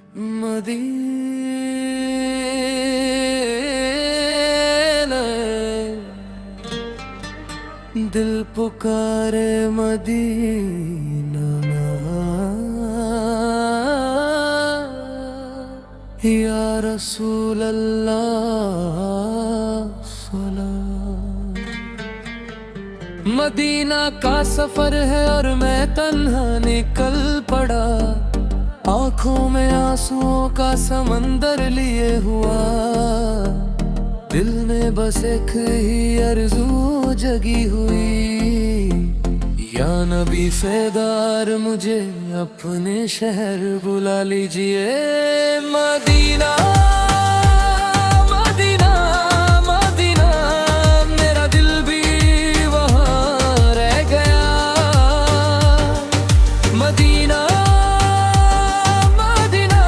Medina दिल पुकारे Medina या रसूल अल्लाह सलाम। मदीना का सफर है और मैं तन्हा निकल पड़ा, आंखों में आंसुओं का समंदर लिए हुआ। दिल में बस एक ही अर्ज़ू जगी हुई, या नबी फेदार मुझे अपने शहर बुला लीजिए। मदीना मदीना मदीना मेरा दिल भी वहाँ रह गया। मदीना मदीना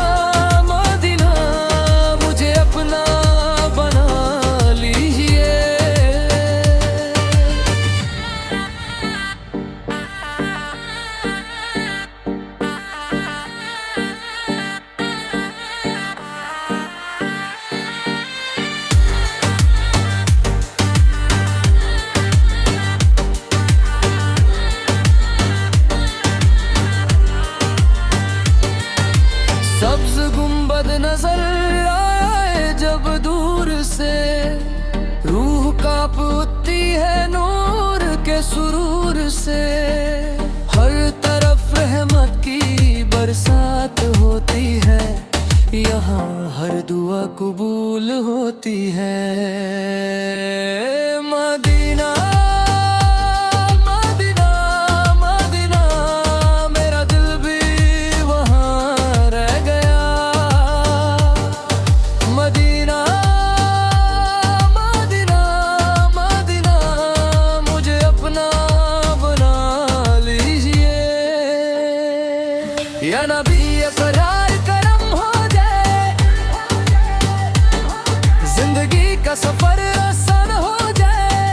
मदीना मुझे अपना बना लीजिए। सब्ज गुंबद नजर आए जब दूर से, रूह कांप उठती है नूर के सुरूर से। हर तरफ रहमत की बरसात होती है, यहाँ हर दुआ कबूल होती है। मदीना मदीना मदीना मेरा दिल भी वहाँ रह गया। मदीना मदीना मदीना मुझे अपना बना लीजिए। या नबी करार करम हो जाए, जिंदगी का सफर आसान हो जाए।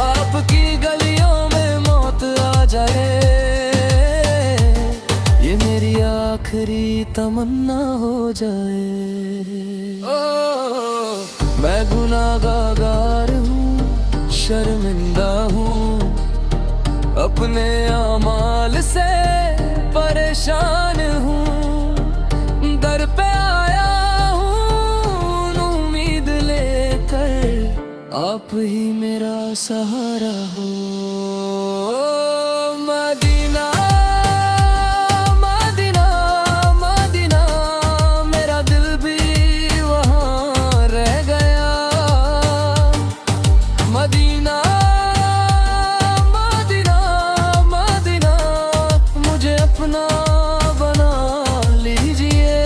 आपकी गलियों में मौत आ जाए, ये मेरी आखिरी तमन्ना हो जाए। ओ मैं गुनाहगार हूँ, शर्मिंदा हूँ, अपने अमाल से परेशान हूँ। दर पे आया हूँ उम्मीद लेकर, आप ही मेरा सहारा हो। मदीना मदीना मदीना मेरा दिल भी वहाँ रह गया। मदीना मदीना मदीना मुझे अपना बना लीजिए।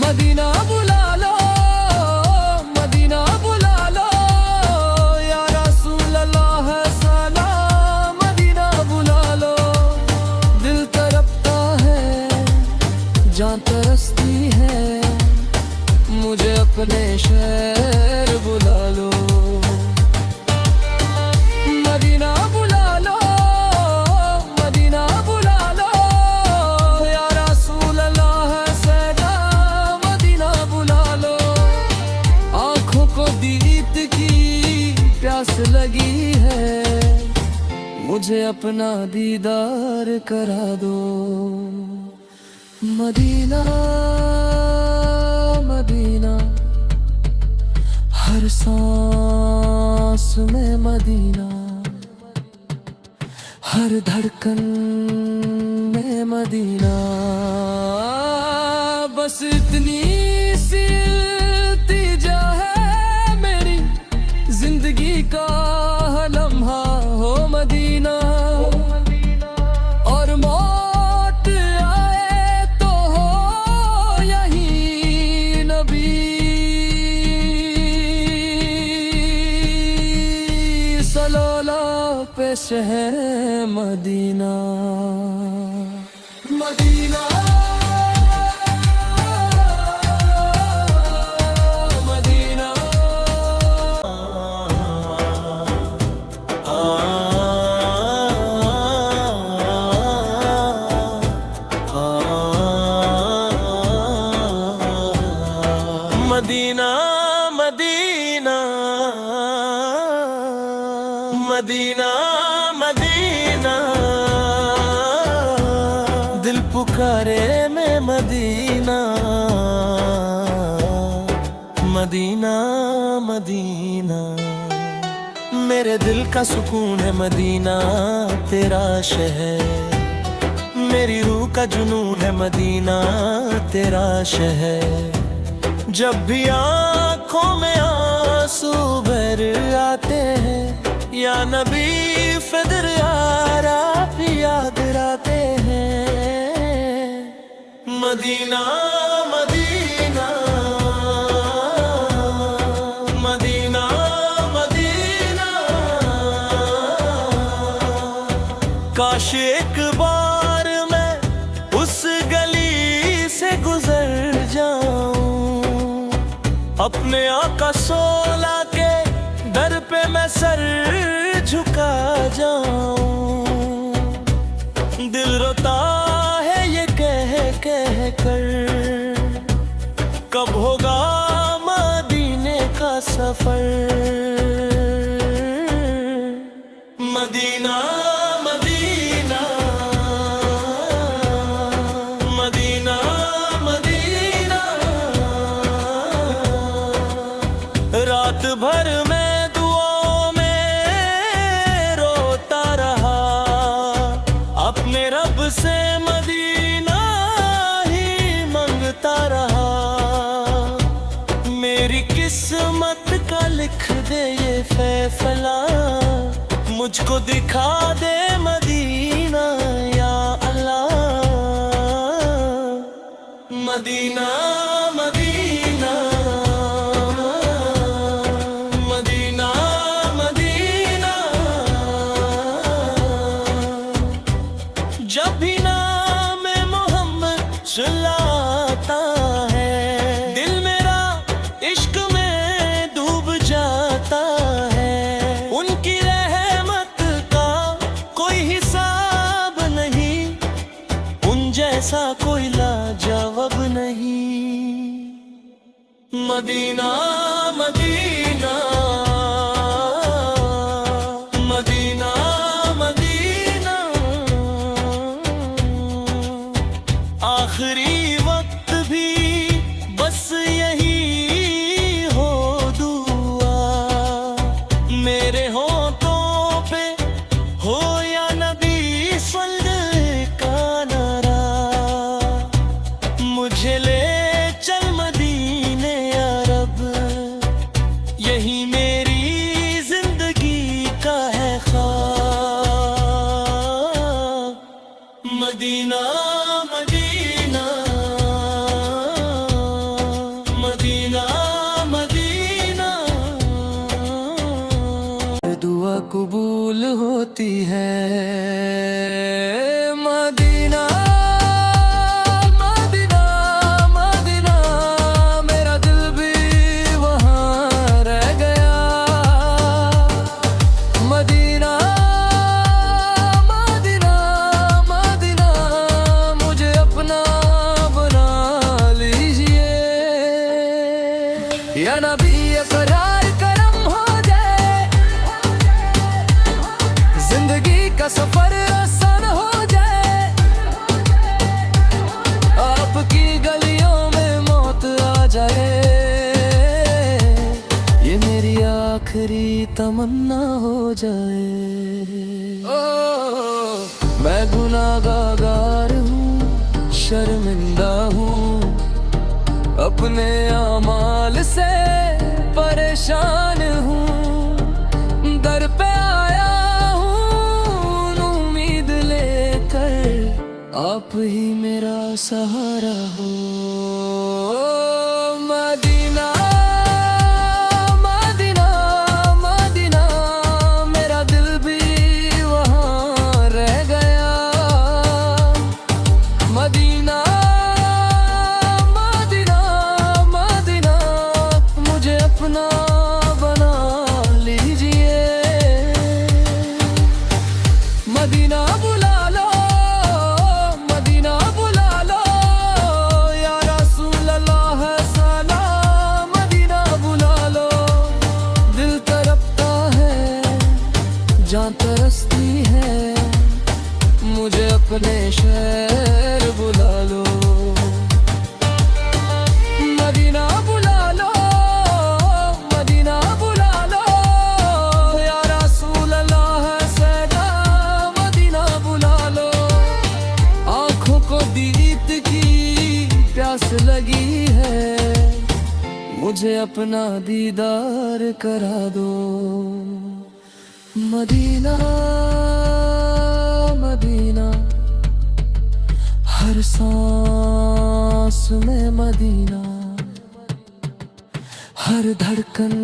मदीना बुला लो, मदीना बुला लो, या रसूल अल्लाह सलाम। मदीना बुला लो, दिल तड़पता है, जान तरसती है, मुझे अपने शहर बुला लो। मदीना बुला लो, मदीना बुला लो, या रसूल अल्लाह सलाम। मदीना बुला लो, आँखों को दीद की प्यास लगी है, मुझे अपना दीदार करा दो। मदीना मदीना हर सांस में मदीना, हर धड़कन में मदीना। बस इतनी सी इल्तिजा है मेरी, जिंदगी का लम्हा हो मदीना। और मौत आए तो हो यहीं नबी सलोला पेश है मदीना। मदीना मदीना पुकारे मैं मदीना, मदीना मदीना। मेरे दिल का सुकून है मदीना तेरा शहर, मेरी रूह का जुनून है मदीना तेरा शहर। जब भी आँखों में आंसू भर आते हैं, या नबी फिदर यार आप याद आते हैं। Madina Medina Medina Madina. काश एक बार मैं उस गली से गुजर जाऊं, अपने आका सोला के दर पे मैं सर झुका जाऊं। दिल रोता है ये कह कह कर, कब होगा मदीने का सफर। Medina Medina Medina Medina. रात भर मैं दुआओं में रोता रहा, अपने रब से मदीना ही मांगता रहा। मेरी किस्मत का लिख दे ये फैसला, मुझको दिखा दे मदीना या अल्लाह। Medina Medina Medina Medina. जब भी नाम मोहम्मद सुलाता है, दिल मेरा इश्क में डूब जाता है। उनकी रहमत का कोई हिसाब नहीं, उन जैसा कोई लाजवाब नहीं। Madina Medina Medina Madina. आखिरी वक्त भी बस यही हो दुआ, मेरे होठों पे हो या नबी सल्लल्लाहु का नारा। मुझे ले चल मदीने या रब, यही मेरी जिंदगी का है ख्वाब। Madina Medina Medina Madina. दुआ कबूल होती है मदीना मदीना मदीना। मेरा दिल भी वहाँ रह गया। मदीना मदीना मदीना। मुझे अपना बना लीजिए या नबी इकरार करम हो जाए, जिंदगी का सफर आसान हो जाए। आपकी गलियों में मौत आ जाए, ये मेरी आखिरी तमन्ना हो जाए। ओ मैं गुनाहगार हूँ, शर्मिंदा हूँ, अपने अमाल से परेशान हूँ। दर पे आया हूँ उम्मीद लेकर, आप ही मेरा सहारा हो। मदीना मदीना मदीना। मेरा दिल भी वहाँ रह गया। मदीना मदीना मदीना। मुझे अपना बना लीजिए। मदीना बुला लो, मदीना बुला लो या रसूल अल्लाह सलाम। मदीना बुला लो, दिल तड़पता है, जान तरसती है, मुझे अपने शहर बुला लगी है, मुझे अपना दीदार करा दो। मदीना मदीना, हर सांस में मदीना, हर धड़कन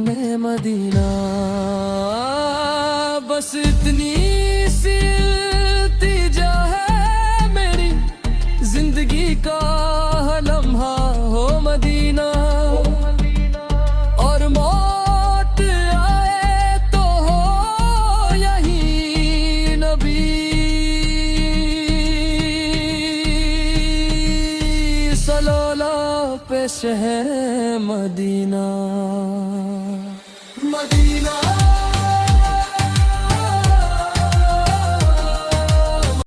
में मदीना। बस इतनी सी इल्तिजा है मेरी, जिंदगी का लम्हा हो मदीना। और मौत आए तो हो यही नबी सलोला पे शहर मदीना। मदीना